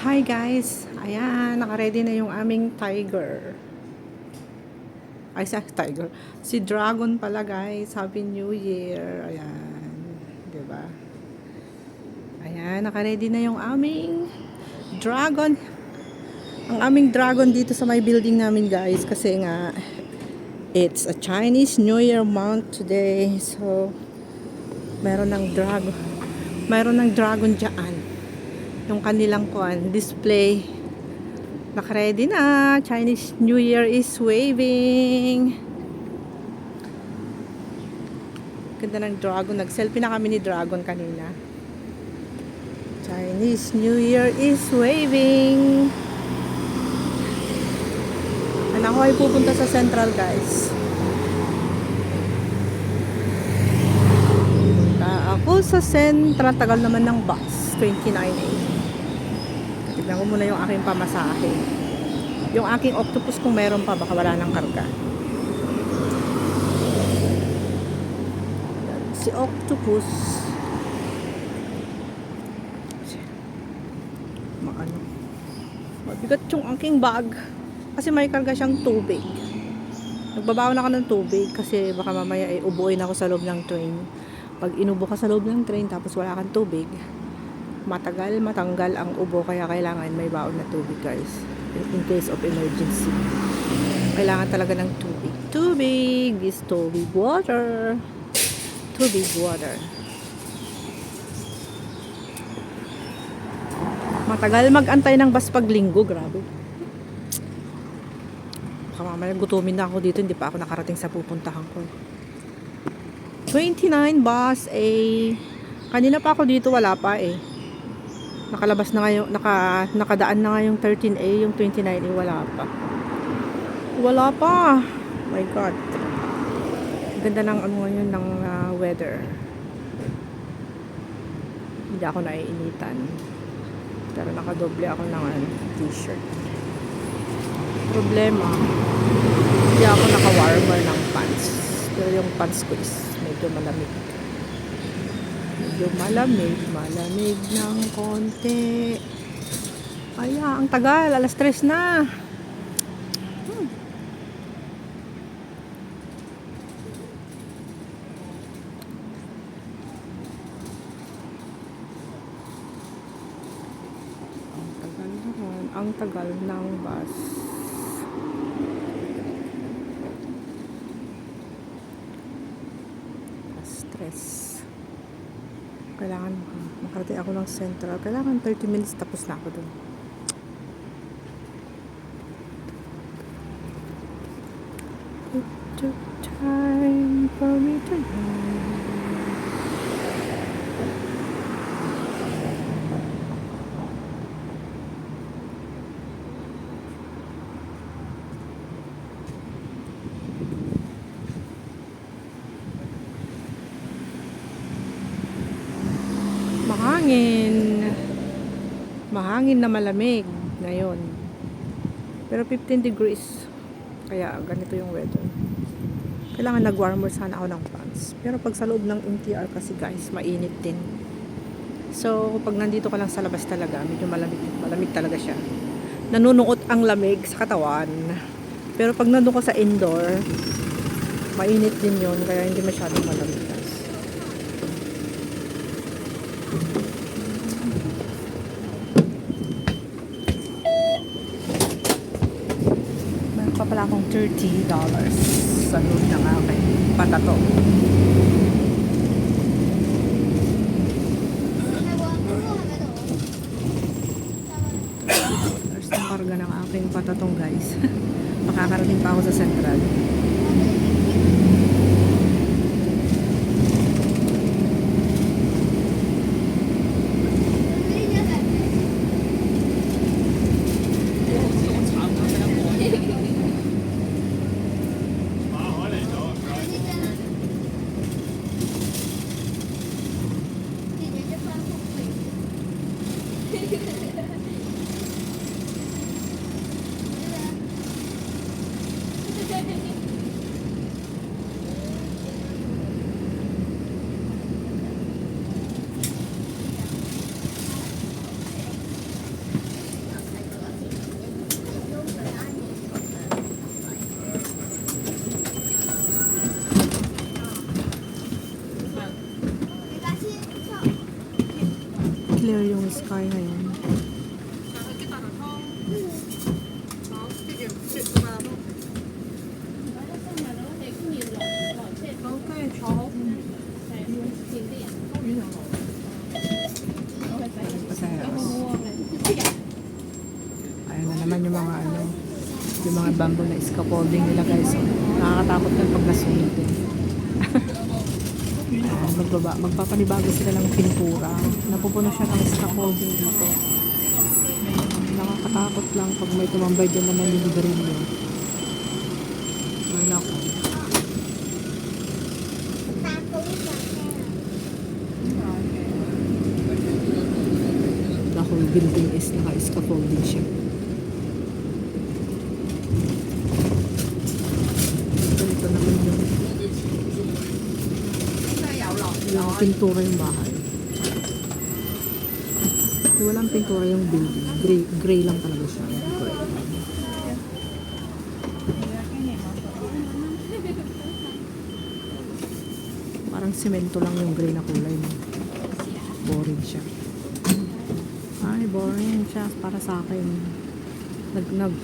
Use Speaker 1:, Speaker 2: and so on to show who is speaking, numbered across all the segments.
Speaker 1: Hi guys! Ayan, naka-ready na yung aming tiger. Ay, tiger. Si Dragon pala guys. Happy New Year. Ayan. Diba? Ayan, naka-ready na yung aming dragon. Ang aming dragon dito sa may building namin guys. Kasi nga, it's a Chinese New Year month today. So, meron ng dragon. Meron ng dragon dyan. Yung kanilang display. Naka-ready na. Chinese New Year is waving. Ganda ng dragon. Nag-selfie na kami ni Dragon kanina. Chinese New Year is waving. Anak ko ay pupunta sa Central guys. Punta ako sa Central. Tagal naman ng bus. 29A. Tignan ko muna yung aking pamasahe. Yung aking octopus kung meron pa, baka wala ng karga. Si octopus. Mabigat yung aking bag. Kasi may karga siyang tubig. Nagbabaon ako ng tubig kasi baka mamaya ubuin ako sa loob ng train. Pag inubo ka sa loob ng train tapos wala kang tubig, matagal matanggal ang ubo, kaya kailangan may baon na tubig guys, in case of emergency. Kailangan talaga ng tubig. Tubig is tubig water. Tubig water. Matagal magantay ng bus pag linggo, grabe. Baka mamaya gutumin na ako dito, hindi pa ako nakarating sa pupuntahan ko. 29 bus kanina pa ako dito, wala pa nakalabas na nga yung nakadaan na nga yung 13A, yung 29A wala pa. My god, ganda ng ngayon ng weather. Hindi ako naiinitan pero nakadoble ako ng t-shirt. Problema, hindi ako naka-warmer ng pants, pero yung pants ko is medyo malamig ng konti. Ang tagal, alas 3 na. Ang tagal ng bus. Stress. Kailangan makarating ako ng Central. Kailangan 30 minutes tapos na ako dun. It took time for me to know. Mahangin na malamig ngayon, pero 15 degrees, kaya ganito yung weather. Kailangan nag-warmer sana ako ng pants, pero pag sa loob ng MTR kasi guys, mainit din. So pag nandito ka lang sa labas talaga, medyo malamig talaga siya, nanunuot ang lamig sa katawan. Pero pag nandun ka sa indoor, mainit din yon, kaya hindi masyadong malamig guys. Pa pala akong $30 sa loob ng aking patato. $30 ang karga ng aking patatong guys. Makakarating pa ako sa Central. clear yung sky ngayon. Paseros. Ayun na naman yung mga ano, yung mga bamboo na scaffolding nila guys. So, nakakatakot yan pag nasunod eh. Ayan, magpapanibago sila ng pintura. Napupuno siya ng scaffolding dito. Nakakatakot lang pag may tumambay dyan na naniligarilyo. Ay nako. The whole building is naka-scaffolding siya. Ito naman yung pintura yung bahay. Walang pintura yung building. Gray lang talaga siya. Gray. Parang semento lang yung gray na kulay. No? Boring siya. Ay, boring siya para sa akin.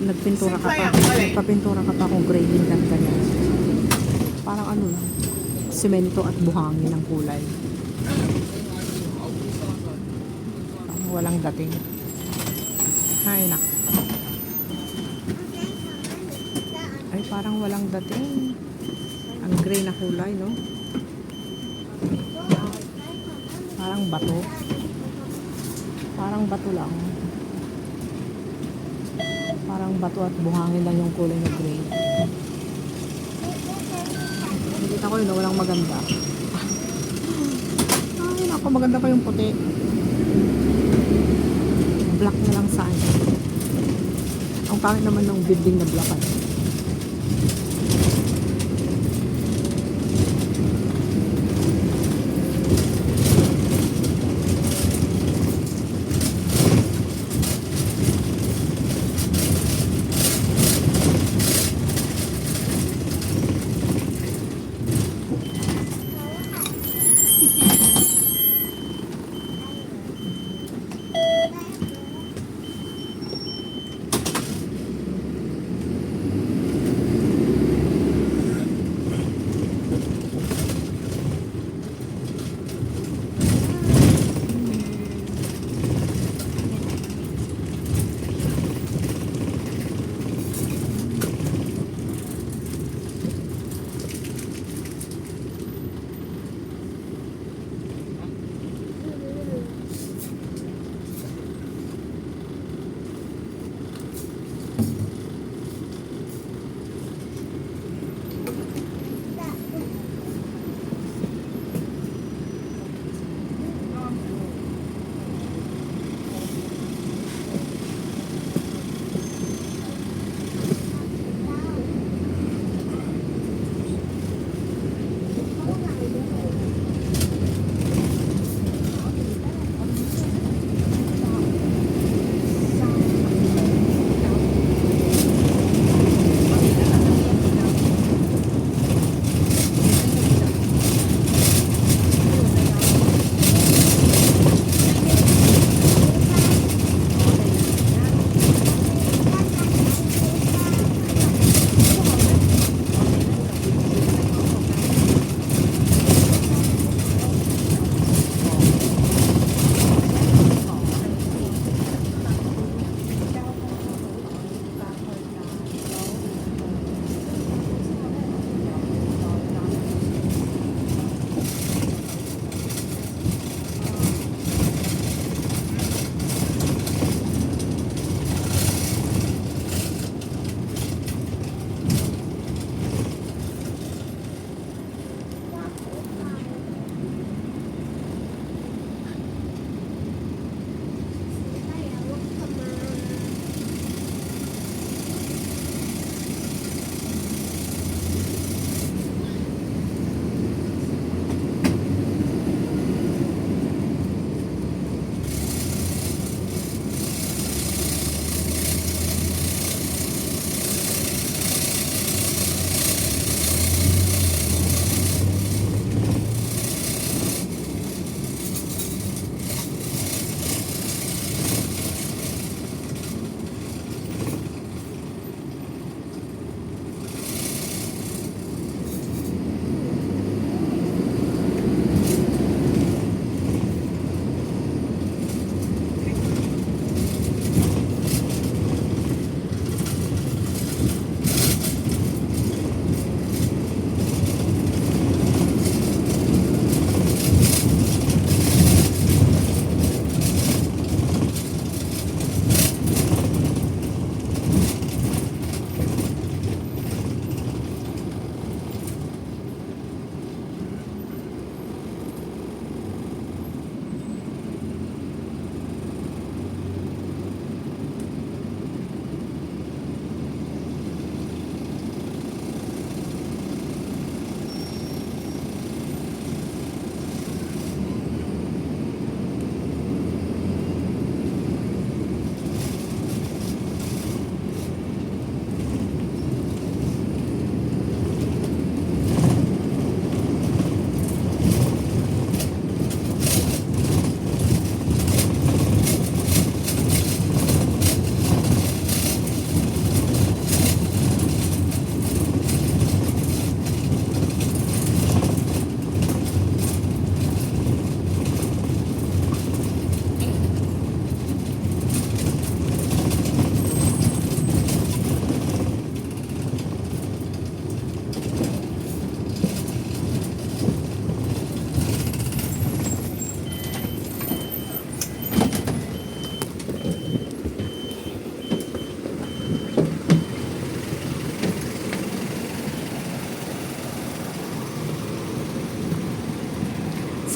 Speaker 1: Nagpintura ka pa. Nagpapintura ka pa kung gray din lang ganyan. Parang ano lang. Semento at buhangin ang kulay. Parang walang dating. Ay, nak. Ay, parang walang dating. Ang gray na kulay, no? Parang bato. Parang bato lang. Parang bato at buhangin lang yung kulay na gray. Nakita ko yun, walang maganda. Ay, naku, maganda pa yung puti. Black na lang saan. Ang pangit naman ng building na blackan.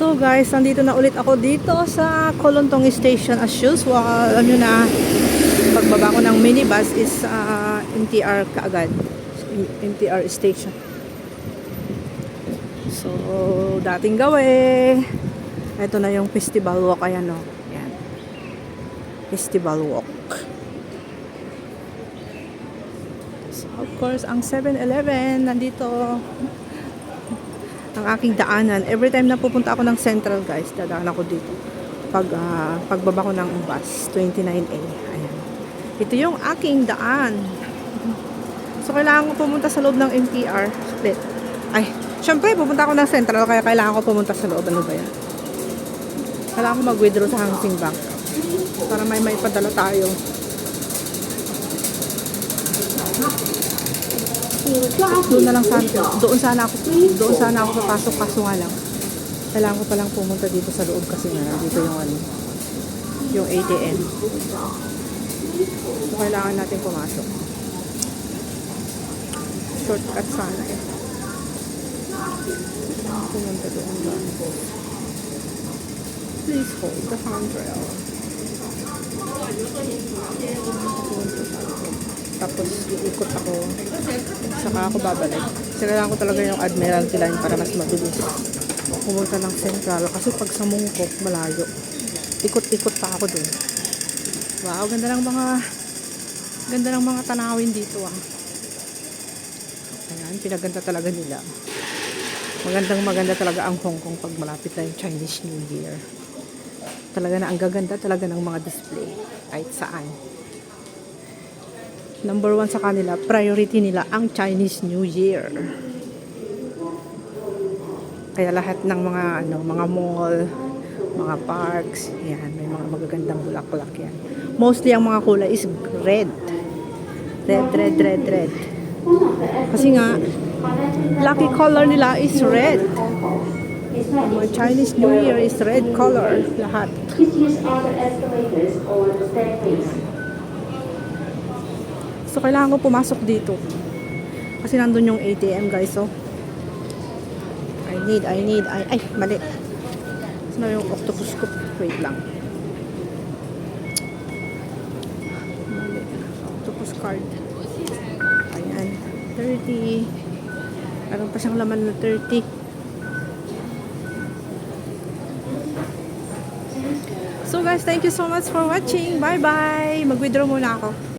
Speaker 1: So guys, nandito na ulit ako dito sa Kolontong Station as usual. Alam nyo na, pagbaba ko ng minibus is MTR kaagad. MTR station. So, dating gawi. Ito na yung festival walk. Ayan o. Ayan. Festival walk. So, of course, ang 7-Eleven nandito. Ang aking daanan. Every time na pupunta ako ng Central, guys, dadaan ako dito. Pagbaba ko ng bus, 29A. Ayan. Ito yung aking daan. So, kailangan ko pumunta sa loob ng MTR. Split. Ay, syempre, pupunta ako ng Central, kaya kailangan ko pumunta sa loob. Ano ba yan? Kailangan ko mag-withdraw sa Hang Bank para may padala tayo. Doon na lang doon sana ako papasok, kaso nga lang kailangan ko palang pumunta dito sa loob kasi nga dito yung ATM. So kailangan natin pumasok. Shortcut sana eh. Pumunta doon ba? Please hold the handrail. Pumunta sa loob. Tapos iikot ako, saka ako babalik. Kailangan ko talaga yung Admiralty line para mas mabilis pumunta ng Central, kasi pag sa Mungkok malayo, ikot-ikot pa ako dun. Wow, ganda ng mga tanawin dito ah. Ayan, pinaganda talaga nila. Maganda talaga ang Hong Kong pag malapit na yung Chinese New Year. Talaga na ang gaganda talaga ng mga display kahit saan. Number 1 sa kanila, priority nila ang Chinese New Year. Kaya lahat ng mga mall, mga parks, yan, may mga magagandang bulaklak yan. Mostly ang mga kulay is red. Red. Kasi nga, lucky color nila is red. Mga Chinese New Year is red color, lahat. So, kailangan ko pumasok dito. Kasi nandun yung ATM, guys. So, I need. Ay, mali. So, na yung octopus ko. Wait lang. Mali. Octopus card. Ayan. 30. Meron pa siyang laman na 30. So, guys, thank you so much for watching. Bye-bye. Mag-withdraw muna ako.